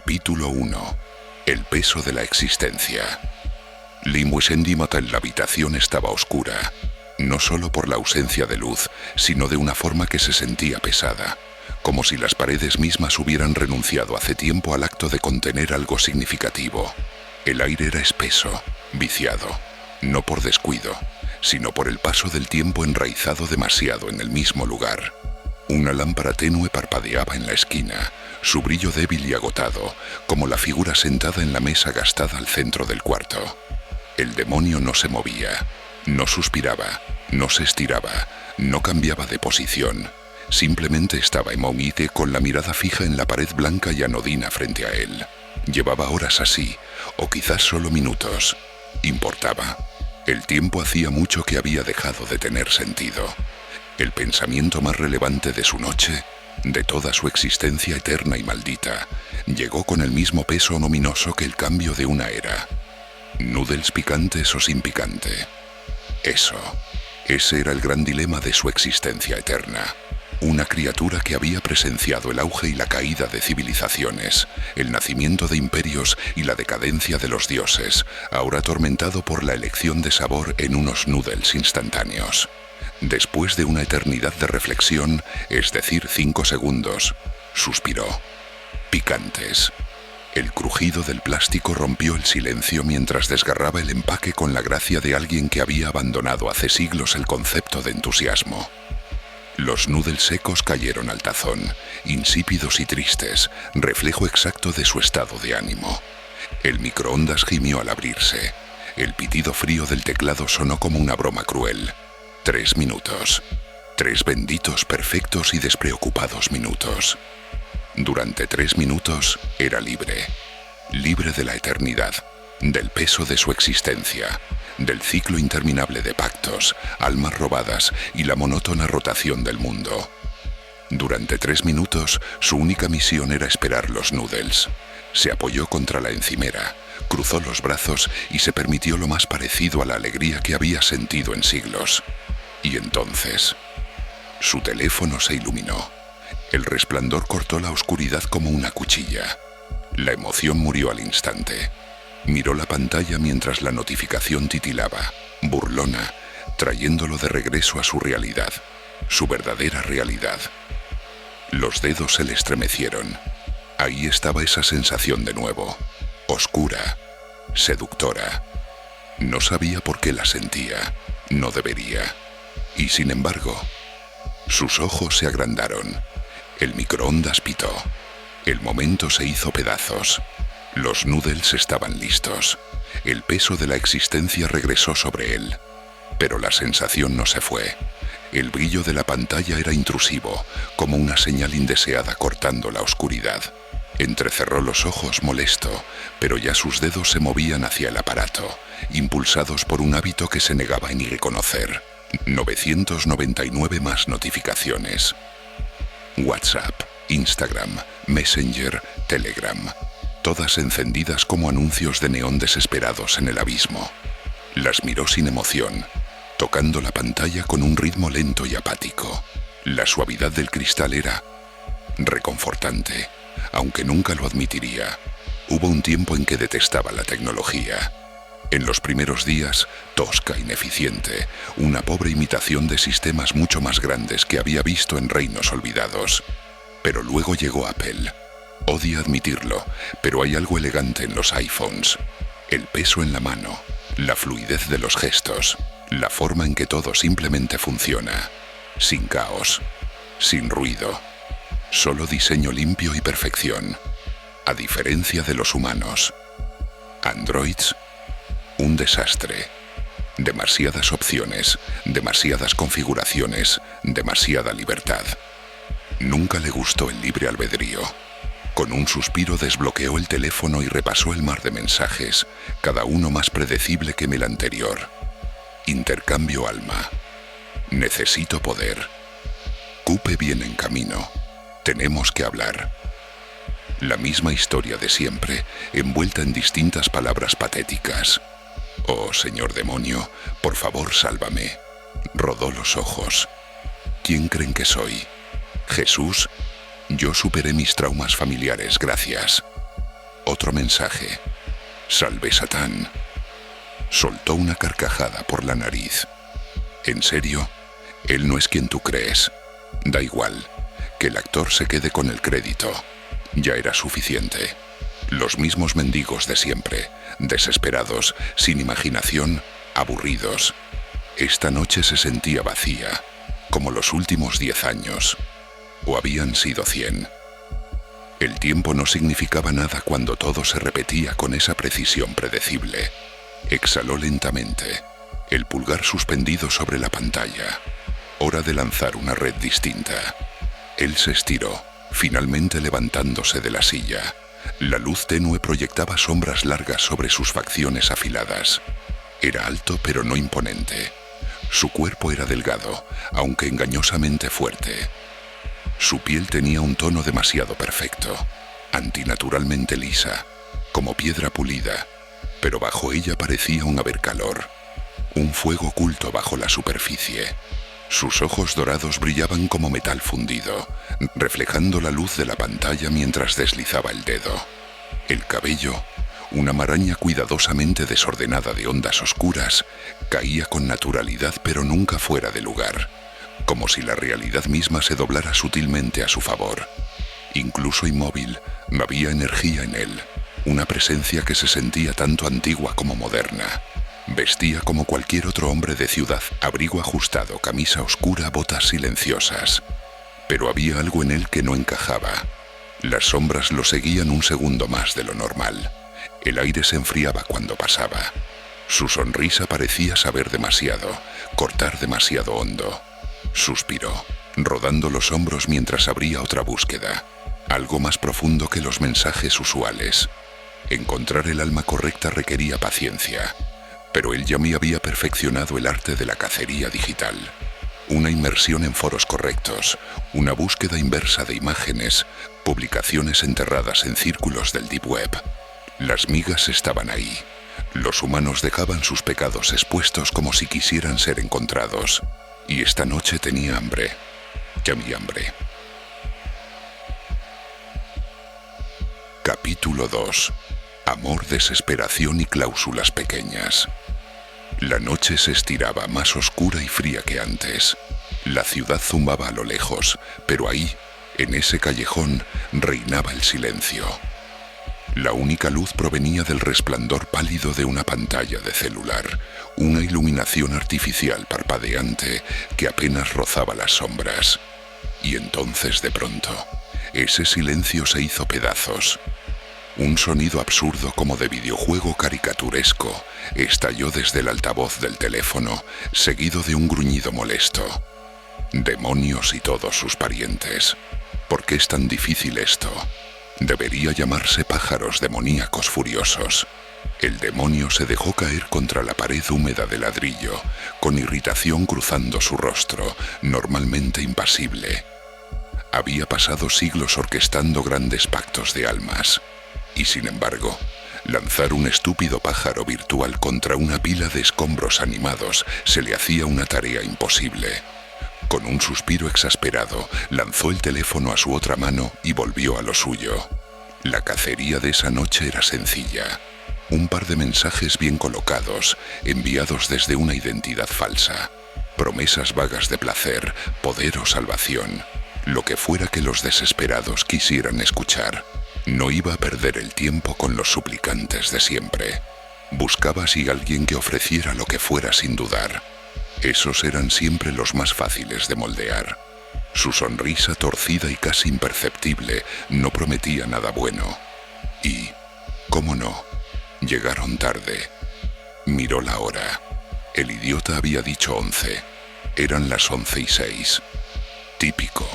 Capítulo 1. El peso de la existencia. La habitación estaba oscura, no solo por la ausencia de luz, sino de una forma que se sentía pesada, como si las paredes mismas hubieran renunciado hace tiempo al acto de contener algo significativo. El aire era espeso, viciado, no por descuido, sino por el paso del tiempo enraizado demasiado en el mismo lugar. Una lámpara tenue parpadeaba en la esquina, su brillo débil y agotado, como la figura sentada en la mesa gastada al centro del cuarto. El demonio no se movía, no suspiraba, no se estiraba, no cambiaba de posición. Simplemente estaba inmóvil con la mirada fija en la pared blanca y anodina frente a él. Llevaba horas así, o quizás solo minutos. Importaba. El tiempo hacía mucho que había dejado de tener sentido. El pensamiento más relevante de su noche, de toda su existencia eterna y maldita, llegó con el mismo peso ominoso que el cambio de una era. ¿Noodles picantes o sin picante? Ese era el gran dilema de su existencia eterna. Una criatura que había presenciado el auge y la caída de civilizaciones, el nacimiento de imperios y la decadencia de los dioses, ahora atormentado por la elección de sabor en unos noodles instantáneos. Después de una eternidad de reflexión, es decir, 5 segundos, suspiró. Picantes. El crujido del plástico rompió el silencio mientras desgarraba el empaque con la gracia de alguien que había abandonado hace siglos el concepto de entusiasmo. Los noodles secos cayeron al tazón, insípidos y tristes, reflejo exacto de su estado de ánimo. El microondas gimió al abrirse. El pitido frío del teclado sonó como una broma cruel. 3 minutos. 3 benditos, perfectos y despreocupados minutos. Durante 3 minutos era libre. Libre de la eternidad, del peso de su existencia, del ciclo interminable de pactos, almas robadas y la monótona rotación del mundo. Durante 3 minutos, su única misión era esperar los noodles. Se apoyó contra la encimera, cruzó los brazos y se permitió lo más parecido a la alegría que había sentido en siglos. Y entonces, su teléfono se iluminó. El resplandor cortó la oscuridad como una cuchilla. La emoción murió al instante. Miró la pantalla mientras la notificación titilaba, burlona, trayéndolo de regreso a su realidad, su verdadera realidad. Los dedos se le estremecieron. Ahí estaba esa sensación de nuevo, oscura, seductora. No sabía por qué la sentía, no debería. Y sin embargo, sus ojos se agrandaron. El microondas pitó. El momento se hizo pedazos. Los noodles estaban listos. El peso de la existencia regresó sobre él. Pero la sensación no se fue. El brillo de la pantalla era intrusivo, como una señal indeseada cortando la oscuridad. Entrecerró los ojos molesto, pero ya sus dedos se movían hacia el aparato, impulsados por un hábito que se negaba en reconocer. 999 más notificaciones. WhatsApp, Instagram, Messenger, Telegram, todas encendidas como anuncios de neón desesperados en el abismo. Las miró sin emoción, tocando la pantalla con un ritmo lento y apático. La suavidad del cristal era reconfortante, aunque nunca lo admitiría. Hubo un tiempo en que detestaba la tecnología. En los primeros días, tosca, ineficiente, una pobre imitación de sistemas mucho más grandes que había visto en reinos olvidados. Pero luego llegó Apple. Odia admitirlo, pero hay algo elegante en los iPhones. El peso en la mano, la fluidez de los gestos, la forma en que todo simplemente funciona. Sin caos, sin ruido. Solo diseño limpio y perfección. A diferencia de los humanos. Androids, un desastre. Demasiadas opciones, demasiadas configuraciones, demasiada libertad. Nunca le gustó el libre albedrío. Con un suspiro desbloqueó el teléfono y repasó el mar de mensajes, cada uno más predecible que el anterior. Intercambio alma. Necesito poder. Cupe viene en camino. Tenemos que hablar. La misma historia de siempre, envuelta en distintas palabras patéticas. Oh, señor demonio, por favor, sálvame. Rodó los ojos. ¿Quién creen que soy? ¿Jesús? Yo superé mis traumas familiares, gracias. Otro mensaje. Salve Satán. Soltó una carcajada por la nariz. ¿En serio? Él no es quien tú crees. Da igual. Que el actor se quede con el crédito. Ya era suficiente. Los mismos mendigos de siempre, desesperados, sin imaginación, aburridos. Esta noche se sentía vacía, como los últimos 10 años. O habían sido 100. El tiempo no significaba nada cuando todo se repetía con esa precisión predecible. Exhaló lentamente, el pulgar suspendido sobre la pantalla. Hora de lanzar una red distinta. Él se estiró, finalmente levantándose de la silla. La luz tenue proyectaba sombras largas sobre sus facciones afiladas. Era alto pero no imponente. Su cuerpo era delgado, aunque engañosamente fuerte. Su piel tenía un tono demasiado perfecto, antinaturalmente lisa, como piedra pulida, pero bajo ella parecía haber calor, un fuego oculto bajo la superficie. Sus ojos dorados brillaban como metal fundido, reflejando la luz de la pantalla mientras deslizaba el dedo. El cabello, una maraña cuidadosamente desordenada de ondas oscuras, caía con naturalidad pero nunca fuera de lugar, como si la realidad misma se doblara sutilmente a su favor. Incluso inmóvil, había energía en él, una presencia que se sentía tanto antigua como moderna. Vestía como cualquier otro hombre de ciudad, abrigo ajustado, camisa oscura, botas silenciosas. Pero había algo en él que no encajaba. Las sombras lo seguían un segundo más de lo normal. El aire se enfriaba cuando pasaba. Su sonrisa parecía saber demasiado, cortar demasiado hondo. Suspiró, rodando los hombros mientras abría otra búsqueda. Algo más profundo que los mensajes usuales. Encontrar el alma correcta requería paciencia. Pero él ya me había perfeccionado el arte de la cacería digital. Una inmersión en foros correctos, una búsqueda inversa de imágenes, publicaciones enterradas en círculos del Deep Web. Las migas estaban ahí. Los humanos dejaban sus pecados expuestos como si quisieran ser encontrados. Y esta noche tenía hambre. Ya mi hambre. Capítulo 2. Amor, desesperación y cláusulas pequeñas. La noche se estiraba más oscura y fría que antes. La ciudad zumbaba a lo lejos, pero ahí, en ese callejón, reinaba el silencio. La única luz provenía del resplandor pálido de una pantalla de celular, una iluminación artificial parpadeante que apenas rozaba las sombras. Y entonces, de pronto, ese silencio se hizo pedazos. Un sonido absurdo como de videojuego caricaturesco estalló desde el altavoz del teléfono, seguido de un gruñido molesto. Demonios y todos sus parientes. ¿Por qué es tan difícil esto? Debería llamarse pájaros demoníacos furiosos. El demonio se dejó caer contra la pared húmeda de ladrillo, con irritación cruzando su rostro, normalmente impasible. Había pasado siglos orquestando grandes pactos de almas. Y sin embargo, lanzar un estúpido pájaro virtual contra una pila de escombros animados se le hacía una tarea imposible. Con un suspiro exasperado, lanzó el teléfono a su otra mano y volvió a lo suyo. La cacería de esa noche era sencilla. Un par de mensajes bien colocados, enviados desde una identidad falsa. Promesas vagas de placer, poder o salvación. Lo que fuera que los desesperados quisieran escuchar. No iba a perder el tiempo con los suplicantes de siempre. Buscaba así alguien que ofreciera lo que fuera sin dudar. Esos eran siempre los más fáciles de moldear. Su sonrisa torcida y casi imperceptible no prometía nada bueno. Y, ¿cómo no? Llegaron tarde. Miró la hora. El idiota había dicho 11. Eran las 11:06. Típico.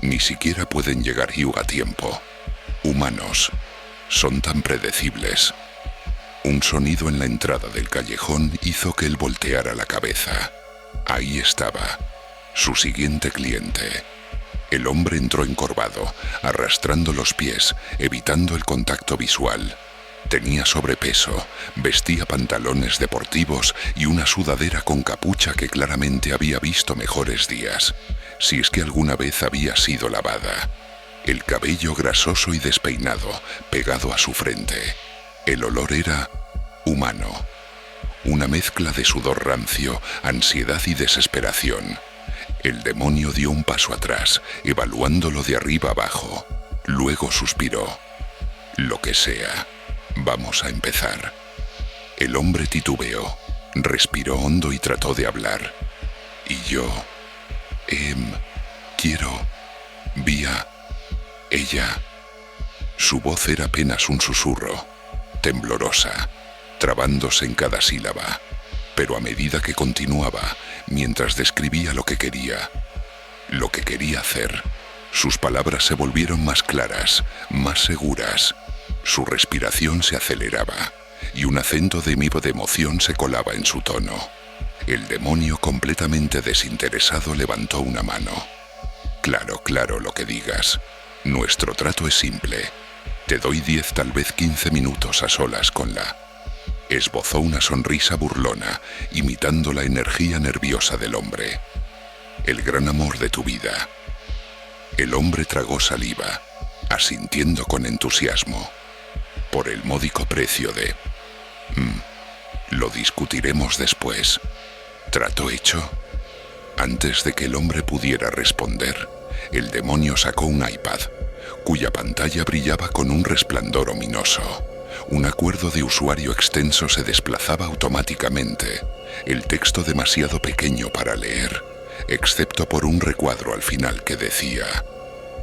Ni siquiera pueden llegar Hugh a tiempo. Humanos. Son tan predecibles. Un sonido en la entrada del callejón hizo que él volteara la cabeza. Ahí estaba, su siguiente cliente. El hombre entró encorvado, arrastrando los pies, evitando el contacto visual. Tenía sobrepeso, vestía pantalones deportivos y una sudadera con capucha que claramente había visto mejores días, si es que alguna vez había sido lavada. el cabello grasoso y despeinado, pegado a su frente. El olor era humano, una mezcla de sudor rancio, ansiedad y desesperación. El demonio dio un paso atrás, evaluándolo de arriba abajo. Luego suspiró. Lo que sea, vamos a empezar. El hombre titubeó, respiró hondo y trató de hablar. Y yo, quiero, ella. Su voz era apenas un susurro, temblorosa, trabándose en cada sílaba, pero a medida que continuaba, mientras describía lo que quería hacer, sus palabras se volvieron más claras, más seguras. Su respiración se aceleraba y un acento de emoción se colaba en su tono. El demonio, completamente desinteresado, levantó una mano. Claro, lo que digas. Nuestro trato es simple. Te doy 10, tal vez 15 minutos a solas con la... Esbozó una sonrisa burlona, imitando la energía nerviosa del hombre. El gran amor de tu vida. El hombre tragó saliva, asintiendo con entusiasmo. Por el módico precio de... Lo discutiremos después. ¿Trato hecho? Antes de que el hombre pudiera responder, el demonio sacó un iPad, cuya pantalla brillaba con un resplandor ominoso. Un acuerdo de usuario extenso se desplazaba automáticamente, el texto demasiado pequeño para leer, excepto por un recuadro al final que decía: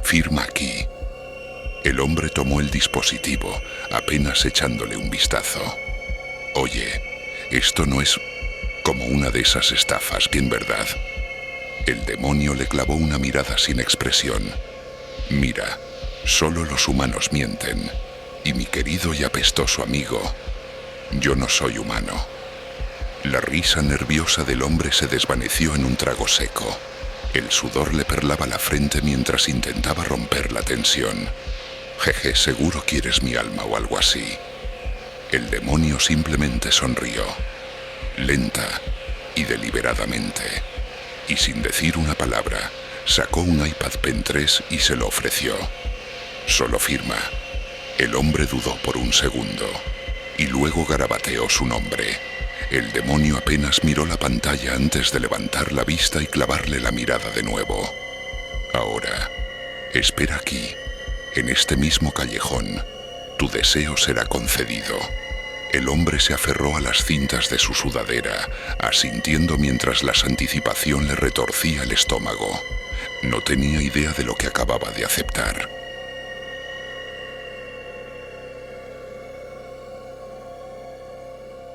firma aquí. El hombre tomó el dispositivo, apenas echándole un vistazo. Oye, esto no es como una de esas estafas, ¿bien verdad? El demonio le clavó una mirada sin expresión. Mira, solo los humanos mienten. Y mi querido y apestoso amigo, yo no soy humano. La risa nerviosa del hombre se desvaneció en un trago seco. El sudor le perlaba la frente mientras intentaba romper la tensión. Jeje, seguro quieres mi alma o algo así. El demonio simplemente sonrió, lenta y deliberadamente, y sin decir una palabra, sacó un iPad Pen 3 y se lo ofreció. Solo firma. El hombre dudó por un segundo, y luego garabateó su nombre. El demonio apenas miró la pantalla antes de levantar la vista y clavarle la mirada de nuevo. Ahora, espera aquí, en este mismo callejón. Tu deseo será concedido. El hombre se aferró a las cintas de su sudadera, asintiendo mientras la anticipación le retorcía el estómago. No tenía idea de lo que acababa de aceptar.